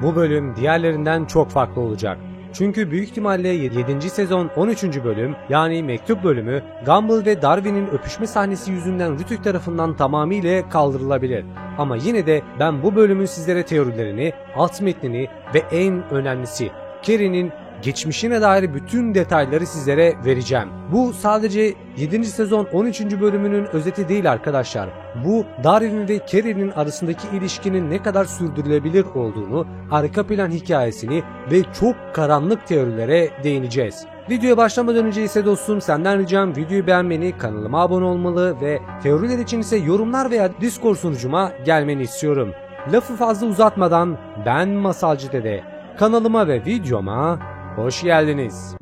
Bu bölüm diğerlerinden çok farklı olacak. Çünkü büyük ihtimalle 7. sezon 13. bölüm yani mektup bölümü Gumball ve Darwin'in öpüşme sahnesi yüzünden Rütük tarafından tamamıyla kaldırılabilir. Ama yine de ben bu bölümün sizlere teorilerini, alt metnini ve en önemlisi Carrie'nin geçmişine dair bütün detayları sizlere vereceğim. Bu sadece 7. sezon 13. bölümünün özeti değil arkadaşlar. Bu Darwin ve Carrie'nin arasındaki ilişkinin ne kadar sürdürülebilir olduğunu, arka plan hikayesini ve çok karanlık teorilere değineceğiz. Videoya başlamadan önce ise dostum senden ricam videoyu beğenmeni, kanalıma abone olmalı ve teoriler için ise yorumlar veya Discord sunucuma gelmeni istiyorum. Lafı fazla uzatmadan ben Masalcı Dede, kanalıma ve videoma hoş geldiniz.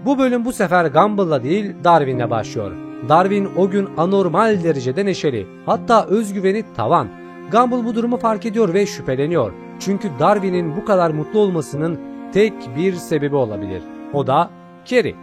Bu bölüm bu sefer Gumball'la değil Darwin'le başlıyor. Darwin o gün anormal derecede neşeli, hatta özgüveni tavan. Gumball bu durumu fark ediyor ve şüpheleniyor. Çünkü Darwin'in bu kadar mutlu olmasının tek bir sebebi olabilir. O da Carrie.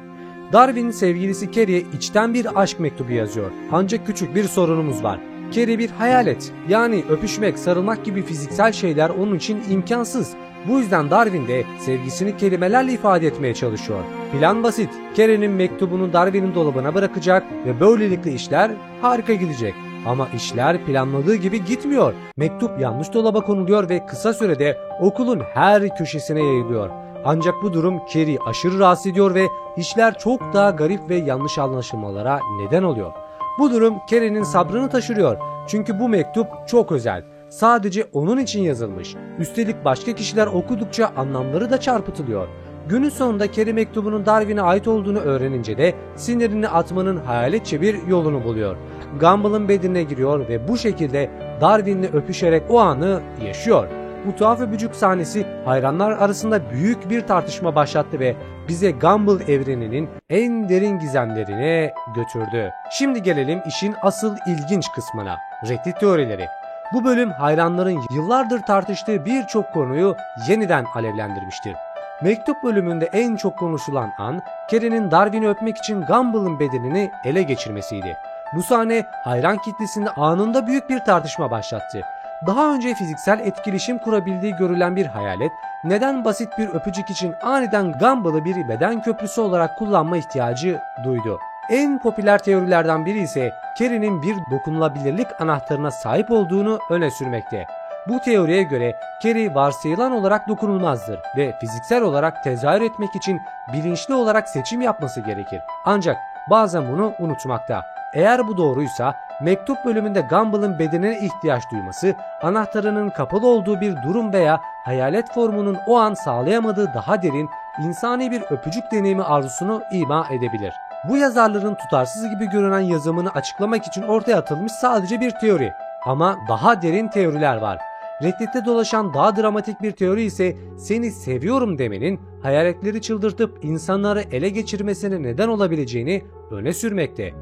Darwin'in sevgilisi Carrie'ye içten bir aşk mektubu yazıyor. Ancak küçük bir sorunumuz var. Carrie bir hayalet. Yani öpüşmek, sarılmak gibi fiziksel şeyler onun için imkansız. Bu yüzden Darwin de sevgisini kelimelerle ifade etmeye çalışıyor. Plan basit. Carrie'nin mektubunu Darwin'in dolabına bırakacak ve böylelikle işler harika gidecek. Ama işler planladığı gibi gitmiyor. Mektup yanlış dolaba konuluyor ve kısa sürede okulun her köşesine yayılıyor. Ancak bu durum Carrie'yi aşırı rahatsız ediyor ve işler çok daha garip ve yanlış anlaşılmalara neden oluyor. Bu durum Carrie'nin sabrını taşırıyor. Çünkü bu mektup çok özel. Sadece onun için yazılmış. Üstelik başka kişiler okudukça anlamları da çarpıtılıyor. Günün sonunda Carrie mektubunun Darwin'e ait olduğunu öğrenince de sinirini atmanın hayaletçe bir yolunu buluyor. Gumball'ın bedenine giriyor ve bu şekilde Darwin'le öpüşerek o anı yaşıyor. Bu tuhaf öpücük sahnesi hayranlar arasında büyük bir tartışma başlattı ve bize Gumball evreninin en derin gizemlerine götürdü. Şimdi gelelim işin asıl ilginç kısmına. Reddit teorileri. Bu bölüm hayranların yıllardır tartıştığı birçok konuyu yeniden alevlendirmiştir. Mektup bölümünde en çok konuşulan an, Carrie'nin Darwin'i öpmek için Gumball'ın bedenini ele geçirmesiydi. Bu sahne hayran kitlesinde anında büyük bir tartışma başlattı. Daha önce fiziksel etkileşim kurabildiği görülen bir hayalet, neden basit bir öpücük için aniden Gumball'ı bir beden köprüsü olarak kullanma ihtiyacı duydu? En popüler teorilerden biri ise Carrie'nin bir dokunulabilirlik anahtarına sahip olduğunu öne sürmekte. Bu teoriye göre Carrie varsayılan olarak dokunulmazdır ve fiziksel olarak tezahür etmek için bilinçli olarak seçim yapması gerekir. Ancak bazen bunu unutmakta. Eğer bu doğruysa mektup bölümünde Gumball'ın bedenine ihtiyaç duyması, anahtarının kapalı olduğu bir durum veya hayalet formunun o an sağlayamadığı daha derin, insani bir öpücük deneyimi arzusunu ima edebilir. Bu yazarların tutarsız gibi görünen yazımını açıklamak için ortaya atılmış sadece bir teori. Ama daha derin teoriler var. Reddit'te dolaşan daha dramatik bir teori ise seni seviyorum demenin hayaletleri çıldırtıp insanları ele geçirmesine neden olabileceğini öne sürmekte.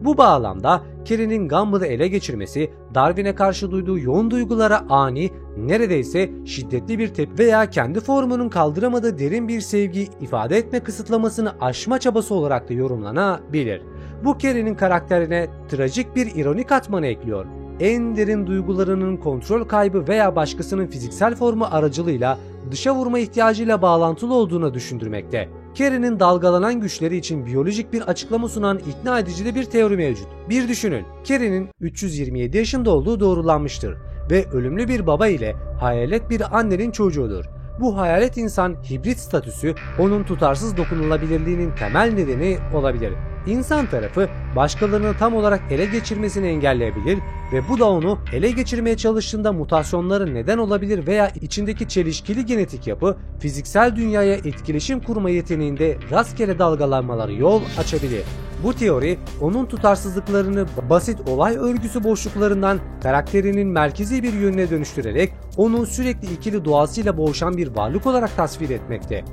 Bu bağlamda Carrie'nin Gumball'ı ele geçirmesi, Darwin'e karşı duyduğu yoğun duygulara ani, neredeyse şiddetli bir tepki veya kendi formunun kaldıramadığı derin bir sevgi ifade etme kısıtlamasını aşma çabası olarak da yorumlanabilir. Bu Carrie'nin karakterine trajik bir ironi katmanı ekliyor. En derin duygularının kontrol kaybı veya başkasının fiziksel formu aracılığıyla dışa vurma ihtiyacıyla bağlantılı olduğunu düşündürmekte. Carrie'nin dalgalanan güçleri için biyolojik bir açıklama sunan ikna edici de bir teori mevcut. Bir düşünün, Carrie'nin 327 yaşında olduğu doğrulanmıştır ve ölümlü bir baba ile hayalet bir annenin çocuğudur. Bu hayalet insan hibrit statüsü onun tutarsız dokunulabilirliğinin temel nedeni olabilir. İnsan tarafı başkalarını tam olarak ele geçirmesini engelleyebilir ve bu da onu ele geçirmeye çalıştığında mutasyonlara neden olabilir veya içindeki çelişkili genetik yapı fiziksel dünyaya etkileşim kurma yeteneğinde rastgele dalgalanmalara yol açabilir. Bu teori onun tutarsızlıklarını basit olay örgüsü boşluklarından karakterinin merkezi bir yönüne dönüştürerek onu sürekli ikili doğasıyla boğuşan bir varlık olarak tasvir etmekte.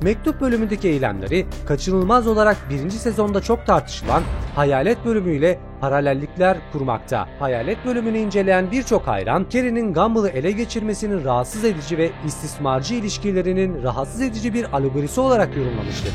Mektup bölümündeki eylemleri kaçınılmaz olarak 1. sezonda çok tartışılan Hayalet bölümüyle paralellikler kurmakta. Hayalet bölümünü inceleyen birçok hayran, Carrie'nin Gumball'ı ele geçirmesinin rahatsız edici ve istismarcı ilişkilerinin rahatsız edici bir alegorisi olarak yorumlamıştır.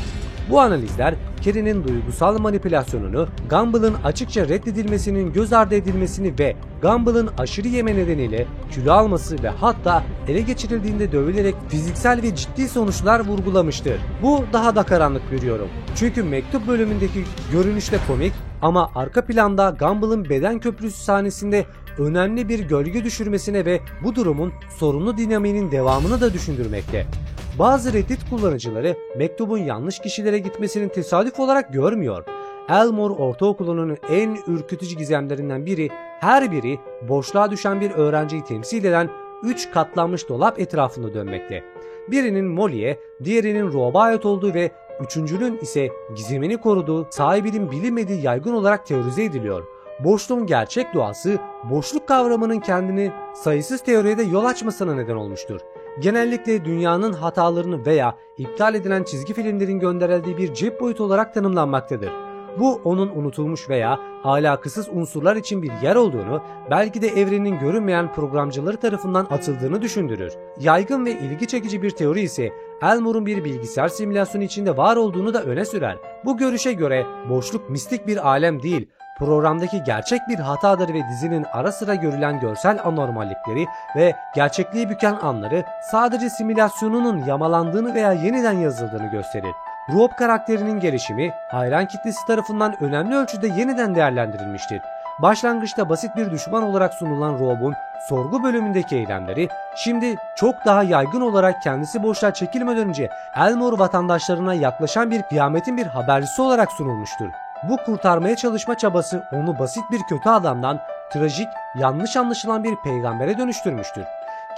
Bu analizler Carey'nin duygusal manipülasyonunu, Gumball'ın açıkça reddedilmesinin göz ardı edilmesini ve Gumball'ın aşırı yeme nedeniyle kilo alması ve hatta ele geçirildiğinde dövülerek fiziksel ve ciddi sonuçlar vurgulamıştır. Bu daha da karanlık bir yorum. Çünkü mektup bölümündeki görünüşte komik ama arka planda Gumball'ın beden köprüsü sahnesinde önemli bir gölge düşürmesine ve bu durumun sorunlu dinamiğinin devamını da düşündürmekte. Bazı Reddit kullanıcıları mektubun yanlış kişilere gitmesinin tesadüf olarak görmüyor. Elmore Ortaokulu'nun en ürkütücü gizemlerinden biri, her biri boşluğa düşen bir öğrenciyi temsil eden 3 katlanmış dolap etrafında dönmekte. Birinin Molly'e, diğerinin Rob'a ait olduğu ve üçüncünün ise gizemini koruduğu, sahibinin bilinmediği yaygın olarak teorize ediliyor. Boşluğun gerçek doğası, boşluk kavramının kendini sayısız teoriye de yol açmasına neden olmuştur. Genellikle dünyanın hatalarını veya iptal edilen çizgi filmlerin gönderildiği bir cep boyutu olarak tanımlanmaktadır. Bu onun unutulmuş veya alakasız unsurlar için bir yer olduğunu, belki de evrenin görünmeyen programcıları tarafından atıldığını düşündürür. Yaygın ve ilgi çekici bir teori ise Elmore'un bir bilgisayar simülasyonu içinde var olduğunu da öne sürer. Bu görüşe göre boşluk mistik bir alem değil, programdaki gerçek bir hatadır ve dizinin ara sıra görülen görsel anormallikleri ve gerçekliği büken anları sadece simülasyonunun yamalandığını veya yeniden yazıldığını gösterir. Rob karakterinin gelişimi hayran kitlesi tarafından önemli ölçüde yeniden değerlendirilmiştir. Başlangıçta basit bir düşman olarak sunulan Rob'un sorgu bölümündeki eylemleri şimdi çok daha yaygın olarak kendisi boşluğa çekilmeden önce Elmore vatandaşlarına yaklaşan bir kıyametin bir habercisi olarak sunulmuştur. Bu kurtarmaya çalışma çabası onu basit bir kötü adamdan trajik, yanlış anlaşılan bir peygambere dönüştürmüştür.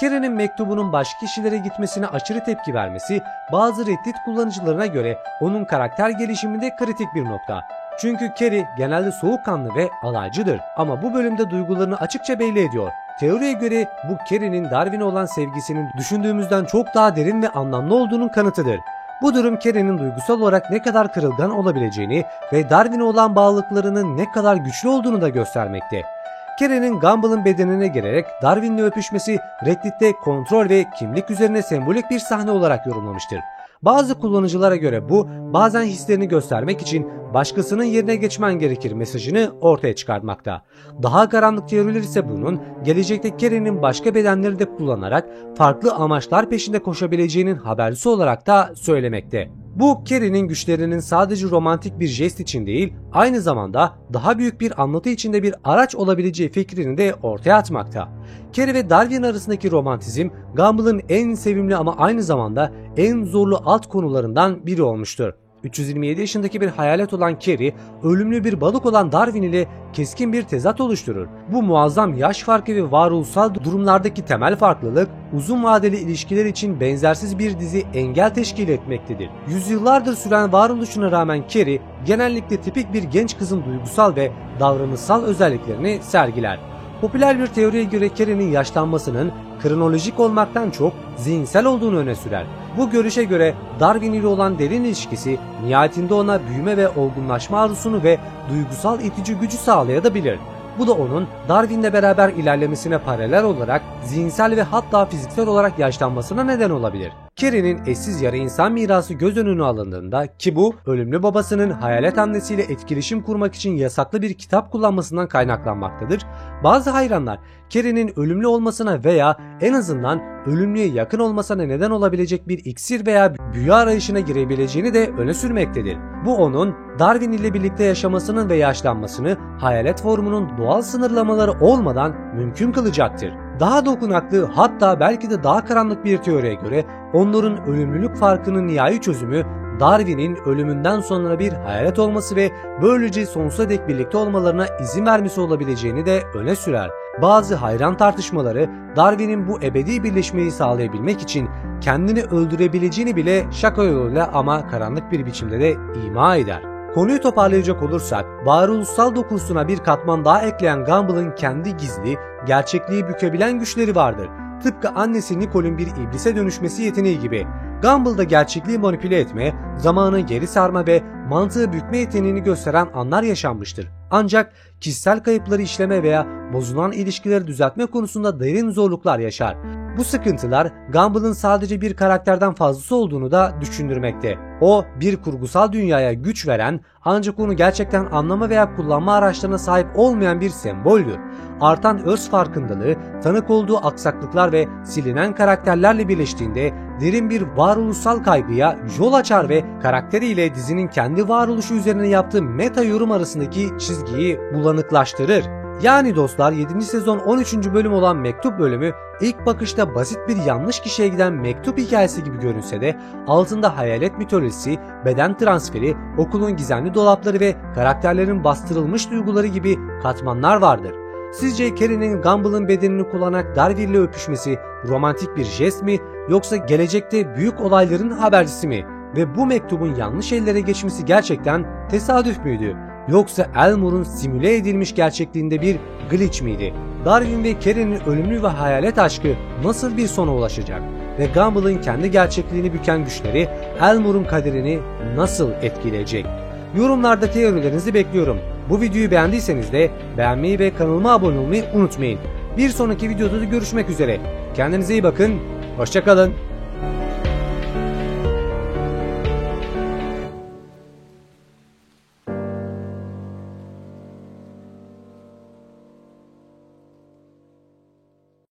Carey'nin mektubunun başka kişilere gitmesine aşırı tepki vermesi bazı Reddit kullanıcılarına göre onun karakter gelişiminde kritik bir nokta. Çünkü Carey genelde soğukkanlı ve alaycıdır ama bu bölümde duygularını açıkça belli ediyor. Teoriye göre bu Carey'nin Darwin'e olan sevgisinin düşündüğümüzden çok daha derin ve anlamlı olduğunun kanıtıdır. Bu durum Carey'nin duygusal olarak ne kadar kırılgan olabileceğini ve Darwin'e olan bağlılıklarının ne kadar güçlü olduğunu da göstermekte. Carey'nin Gumball'ın bedenine girerek Darwin'le öpüşmesi Reddit'te kontrol ve kimlik üzerine sembolik bir sahne olarak yorumlamıştır. Bazı kullanıcılara göre bu bazen hislerini göstermek için başkasının yerine geçmen gerekir mesajını ortaya çıkartmakta. Daha karanlık teoriler ise bunun gelecekte Carey'nin başka bedenleri de kullanarak farklı amaçlar peşinde koşabileceğinin habercisi olarak da söylemekte. Bu Carey'nin güçlerinin sadece romantik bir jest için değil, aynı zamanda daha büyük bir anlatı içinde bir araç olabileceği fikrini de ortaya atmakta. Carey ve Darwin arasındaki romantizm, Gumball'ın en sevimli ama aynı zamanda en zorlu alt konularından biri olmuştur. 327 yaşındaki bir hayalet olan Carey, ölümlü bir balık olan Darwin ile keskin bir tezat oluşturur. Bu muazzam yaş farkı ve varoluşsal durumlardaki temel farklılık, uzun vadeli ilişkiler için benzersiz bir dizi engel teşkil etmektedir. Yüzyıllardır süren varoluşuna rağmen Carey, genellikle tipik bir genç kızın duygusal ve davranışsal özelliklerini sergiler. Popüler bir teoriye göre Carey'nin yaşlanmasının kronolojik olmaktan çok zihinsel olduğunu öne sürer. Bu görüşe göre Darwin ile olan derin ilişkisi nihayetinde ona büyüme ve olgunlaşma arzusunu ve duygusal itici gücü sağlayabilir. Bu da onun Darwin'le beraber ilerlemesine paralel olarak zihinsel ve hatta fiziksel olarak yaşlanmasına neden olabilir. Carey'nin eşsiz yarı insan mirası göz önüne alındığında, ki bu ölümlü babasının hayalet annesiyle etkileşim kurmak için yasaklı bir kitap kullanmasından kaynaklanmaktadır, bazı hayranlar Carey'nin ölümlü olmasına veya en azından ölümlüye yakın olmasına neden olabilecek bir iksir veya büyü arayışına girebileceğini de öne sürmektedir. Bu onun Darwin ile birlikte yaşamasının ve yaşlanmasını hayalet formunun doğal sınırlamaları olmadan mümkün kılacaktır. Daha dokunaklı, hatta belki de daha karanlık bir teoriye göre onların ölümlülük farkının nihai çözümü Darwin'in ölümünden sonra bir hayalet olması ve böylece sonsuza dek birlikte olmalarına izin vermesi olabileceğini de öne sürer. Bazı hayran tartışmaları Darwin'in bu ebedi birleşmeyi sağlayabilmek için kendini öldürebileceğini bile şaka yoluyla ama karanlık bir biçimde de ima eder. Konuyu toparlayacak olursak, varoluşsal dokusuna bir katman daha ekleyen Gumball'ın kendi gizli, gerçekliği bükebilen güçleri vardır. Tıpkı annesi Nicole'un bir iblise dönüşmesi yeteneği gibi. Gumball'da gerçekliği manipüle etme, zamanı geri sarma ve mantığı bükme yeteneğini gösteren anlar yaşanmıştır. Ancak kişisel kayıpları işleme veya bozulan ilişkileri düzeltme konusunda derin zorluklar yaşar. Bu sıkıntılar Gumball'ın sadece bir karakterden fazlası olduğunu da düşündürmekte. O bir kurgusal dünyaya güç veren ancak onu gerçekten anlama veya kullanma araçlarına sahip olmayan bir semboldür. Artan öz farkındalığı, tanık olduğu aksaklıklar ve silinen karakterlerle birleştiğinde derin bir varoluşsal kaygıya yol açar ve karakteriyle dizinin kendi varoluşu üzerine yaptığı meta yorum arasındaki çizgiyi bulanıklaştırır. Yani dostlar 7. sezon 13. bölüm olan Mektup bölümü ilk bakışta basit bir yanlış kişiye giden mektup hikayesi gibi görünse de altında hayalet mitolojisi, beden transferi, okulun gizemli dolapları ve karakterlerin bastırılmış duyguları gibi katmanlar vardır. Sizce Carrie'nin Gumball'ın bedenini kullanarak Darwin'le öpüşmesi romantik bir jest mi yoksa gelecekte büyük olayların habercisi mi? Ve bu mektubun yanlış ellere geçmesi gerçekten tesadüf müydü? Yoksa Elmore'un simüle edilmiş gerçekliğinde bir glitch miydi? Darwin ve Carrie'nin ölümlü ve hayalet aşkı nasıl bir sona ulaşacak? Ve Gumball'ın kendi gerçekliğini büken güçleri Elmore'un kaderini nasıl etkileyecek? Yorumlarda teorilerinizi bekliyorum. Bu videoyu beğendiyseniz de beğenmeyi ve kanalıma abone olmayı unutmayın. Bir sonraki videoda da görüşmek üzere. Kendinize iyi bakın, hoşça kalın.